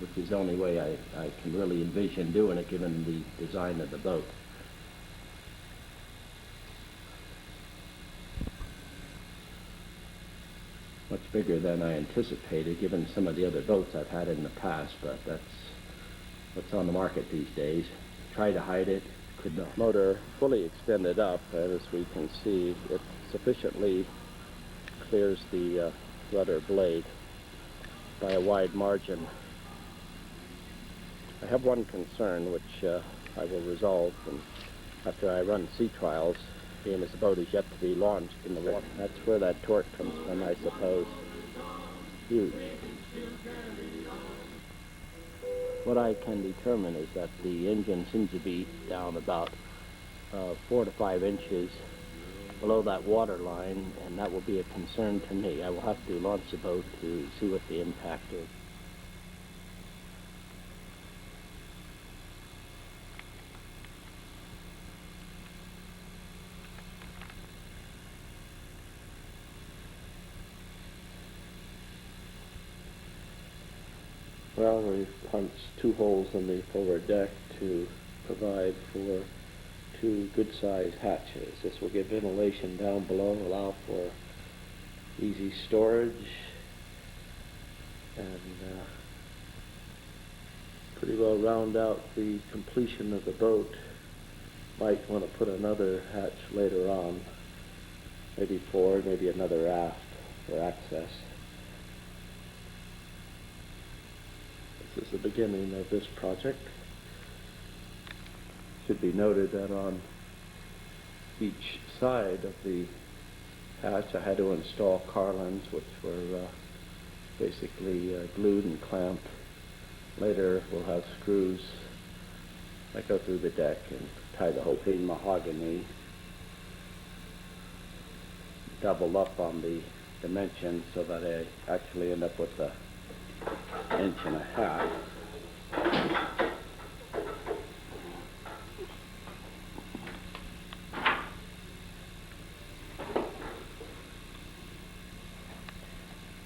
which is the only way I can really envision doing it given the design of the boat. Much bigger than I anticipated given some of the other boats I've had in the past, but that's what's on the market these days. Try to hide it, could not. Motor fully extended up, and as we can see, it sufficiently clears the rudder blade by a wide margin. I have one concern which I will resolve after I run sea trials, being as the boat is yet to be launched in the water. That's where that torque comes from, I suppose. Huge. What I can determine is that the engine seems to be down about 4 to 5 inches below that water line, and that will be a concern to me. I will have to launch the boat to see what the impact is. Well, we've punched 2 holes in the forward deck to provide for 2 good-sized hatches. This will give ventilation down below, allow for easy storage, and pretty well round out the completion of the boat. Might want to put another hatch later on, maybe forward, maybe another aft for access. This is the beginning of this project. It should be noted that on each side of the hatch I had to install carlins, which were basically glued and clamped. Later we'll have screws that go through the deck and tie the whole thing. Mahogany, doubled up on the dimensions so that I actually end up with a 1.5 inches.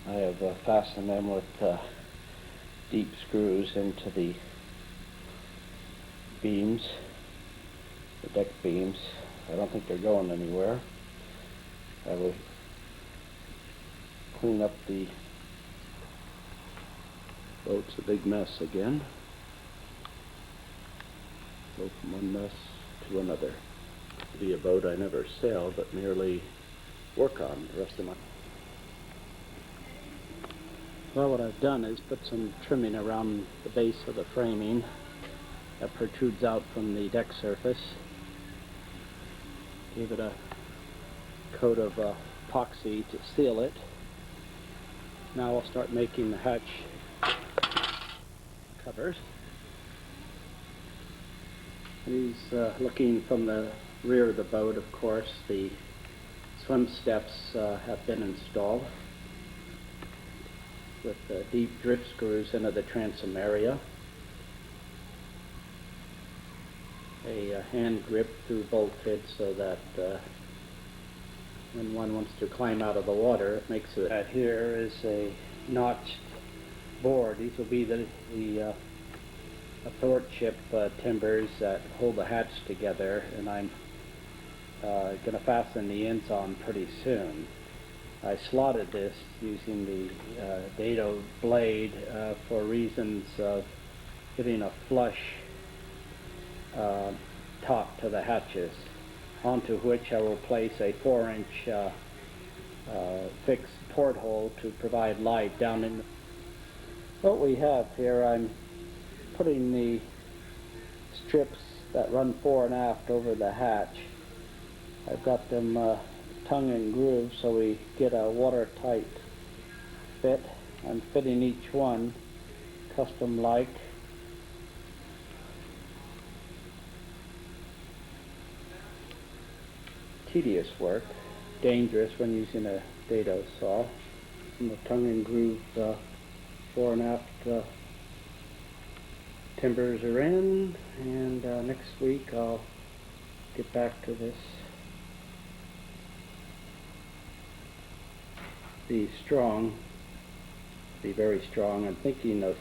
I have fastened them with deep screws into the beams, the deck beams. I don't think they're going anywhere. I will clean up the boat's a big mess again. Go from one mess to another. It'll be a boat I never sail, but merely work on the rest of my... Well, what I've done is put some trimming around the base of the framing that protrudes out from the deck surface. Gave it a coat of epoxy to seal it. Now I'll start making the hatch covers. These, looking from the rear of the boat, of course, the swim steps have been installed with deep drift screws into the transom area. A hand grip through bulkhead so that when one wants to climb out of the water, it makes it. That here is a notched board. These will be the athwartship timbers that hold the hatch together, and I'm going to fasten the ends on pretty soon. I slotted this using the dado blade for reasons of giving a flush top to the hatches, onto which I will place a 4-inch fixed porthole to provide light down in. What we have here, I'm putting the strips that run fore and aft over the hatch. I've got them tongue and groove so we get a watertight fit. I'm fitting each one custom like. Tedious work, dangerous when using a dado saw. And the tongue and groove fore and aft timbers are in, and next week I'll get back to this. Be strong, be very strong. I'm thinking of